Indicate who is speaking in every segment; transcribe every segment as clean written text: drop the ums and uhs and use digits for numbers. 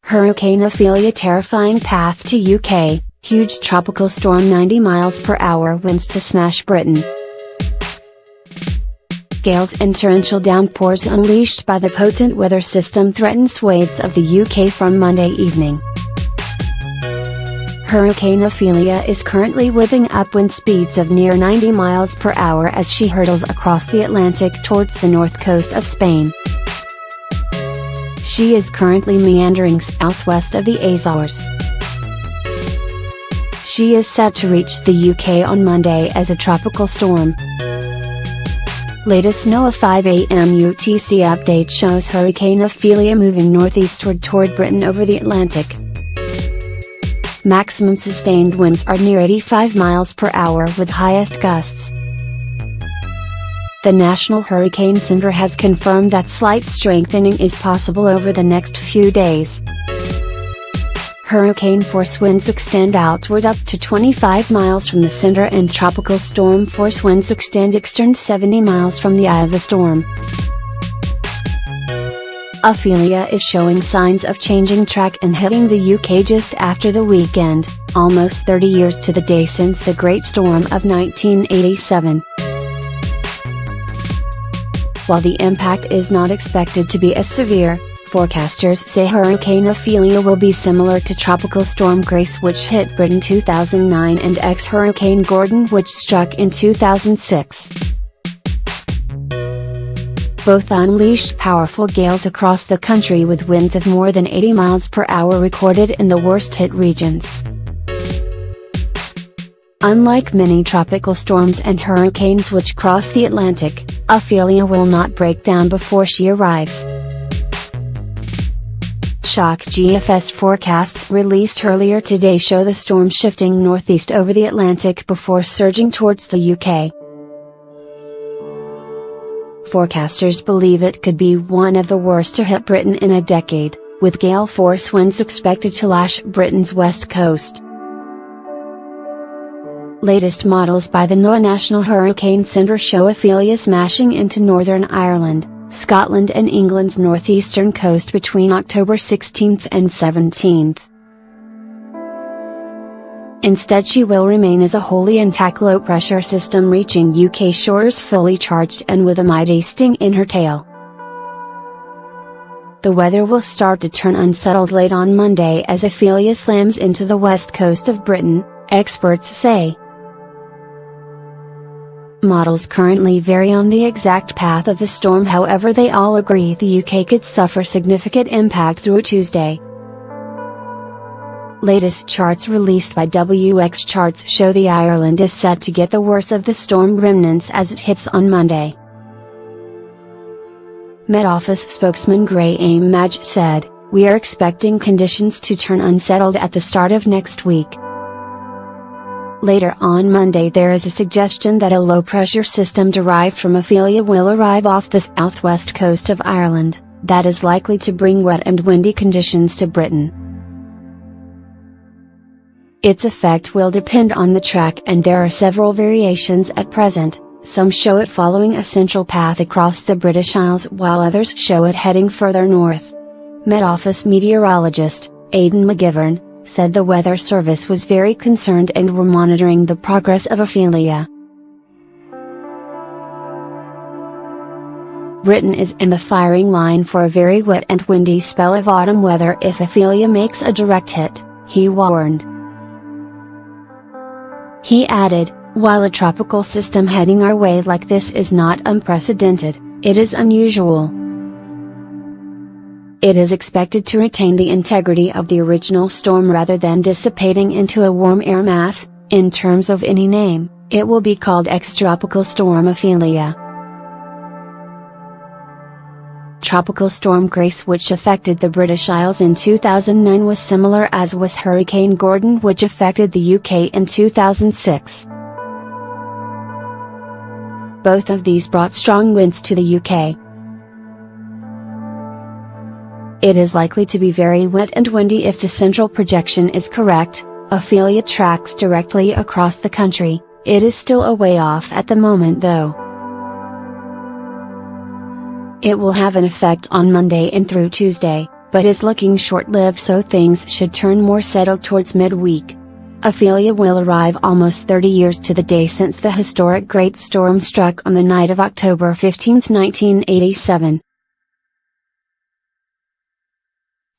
Speaker 1: Hurricane Ophelia terrifying path to UK, huge tropical storm 90 miles per hour winds to smash Britain. Gales and torrential downpours unleashed by the potent weather system threaten swathes of the UK from Monday evening. Hurricane Ophelia is currently whipping up wind speeds of near 90 miles per hour as she hurtles across the Atlantic towards the north coast of Spain. She is currently meandering southwest of the Azores. She is set to reach the UK on Monday as a tropical storm. Latest NOAA 5 AM UTC update shows Hurricane Ophelia moving northeastward toward Britain over the Atlantic. Maximum sustained winds are near 85 miles per hour with highest gusts. The National Hurricane Center has confirmed that slight strengthening is possible over the next few days. Hurricane force winds extend outward up to 25 miles from the center and tropical storm force winds extend eastern 70 miles from the eye of the storm. Ophelia is showing signs of changing track and hitting the UK just after the weekend, almost 30 years to the day since the Great Storm of 1987. While the impact is not expected to be as severe, forecasters say Hurricane Ophelia will be similar to Tropical Storm Grace, which hit Britain 2009, and ex-Hurricane Gordon, which struck in 2006. Both unleashed powerful gales across the country with winds of more than 80 miles per hour recorded in the worst-hit regions. Unlike many tropical storms and hurricanes which cross the Atlantic, Ophelia will not break down before she arrives. Shock GFS forecasts released earlier today show the storm shifting northeast over the Atlantic before surging towards the UK. Forecasters believe it could be one of the worst to hit Britain in a decade, with gale force winds expected to lash Britain's west coast. Latest models by the NOAA National Hurricane Center show Ophelia smashing into Northern Ireland, Scotland and England's northeastern coast between October 16 and 17. Instead, she will remain as a wholly intact low-pressure system reaching UK shores fully charged and with a mighty sting in her tail. The weather will start to turn unsettled late on Monday as Ophelia slams into the west coast of Britain, experts say. Models currently vary on the exact path of the storm, however they all agree the UK could suffer significant impact through Tuesday. Latest charts released by WX Charts show the Ireland is set to get the worst of the storm remnants as it hits on Monday. Met Office spokesman Graham Madge said, "We are expecting conditions to turn unsettled at the start of next week." Later on Monday, there is a suggestion that a low-pressure system derived from Ophelia will arrive off the southwest coast of Ireland, that is likely to bring wet and windy conditions to Britain. Its effect will depend on the track, and there are several variations at present. Some show it following a central path across the British Isles while others show it heading further north. Met Office meteorologist, Aidan McGivern, said the Weather Service was very concerned and were monitoring the progress of Ophelia. Britain is in the firing line for a very wet and windy spell of autumn weather if Ophelia makes a direct hit, he warned. He added, "While a tropical system heading our way like this is not unprecedented, it is unusual. It is expected to retain the integrity of the original storm rather than dissipating into a warm air mass. In terms of any name, it will be called Ex-Tropical Storm Ophelia." Tropical Storm Grace, which affected the British Isles in 2009, was similar, as was Hurricane Gordon, which affected the UK in 2006. Both of these brought strong winds to the UK. It is likely to be very wet and windy if the central projection is correct. Ophelia tracks directly across the country. It is still a way off at the moment though. It will have an effect on Monday and through Tuesday, but is looking short-lived, so things should turn more settled towards midweek. Ophelia will arrive almost 30 years to the day since the historic Great Storm struck on the night of October 15, 1987.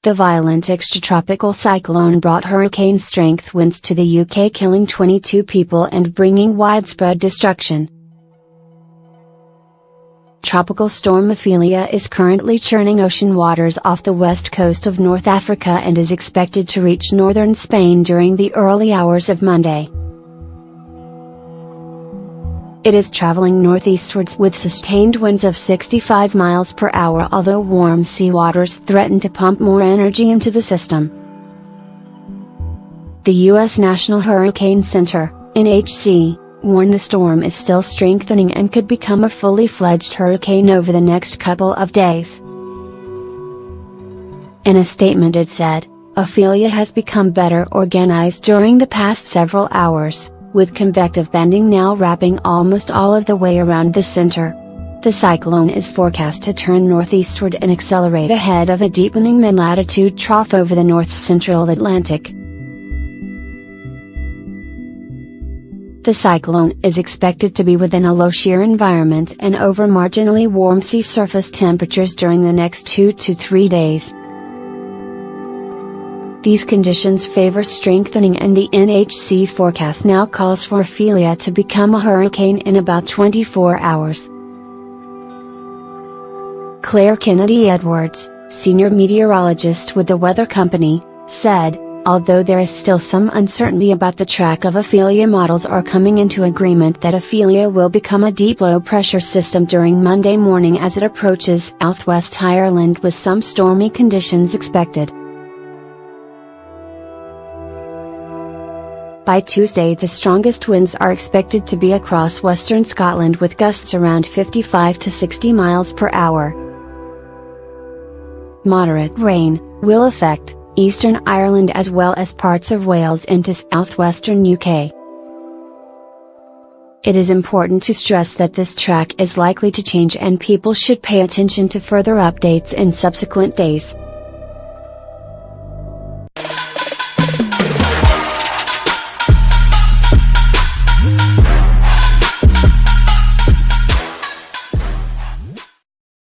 Speaker 1: The violent extratropical cyclone brought hurricane-strength winds to the UK, killing 22 people and bringing widespread destruction. Tropical storm Ophelia is currently churning ocean waters off the west coast of North Africa and is expected to reach northern Spain during the early hours of Monday. It is traveling northeastwards with sustained winds of 65 miles per hour, although warm sea waters threaten to pump more energy into the system. The U.S. National Hurricane Center, NHC, warned the storm is still strengthening and could become a fully fledged hurricane over the next couple of days. In a statement it said, Ophelia has become better organized during the past several hours, with convective bending now wrapping almost all of the way around the center. The cyclone is forecast to turn northeastward and accelerate ahead of a deepening mid-latitude trough over the north-central Atlantic. The cyclone is expected to be within a low shear environment and over marginally warm sea surface temperatures during the next 2 to 3 days. These conditions favor strengthening, and the NHC forecast now calls for Ophelia to become a hurricane in about 24 hours. Claire Kennedy Edwards, senior meteorologist with the weather company, said, although there is still some uncertainty about the track of Ophelia, models are coming into agreement that Ophelia will become a deep low pressure system during Monday morning as it approaches southwest Ireland, with some stormy conditions expected. By Tuesday, the strongest winds are expected to be across western Scotland, with gusts around 55 to 60 miles per hour. Moderate rain will affect eastern Ireland as well as parts of Wales into southwestern UK. It is important to stress that this track is likely to change and people should pay attention to further updates in subsequent days.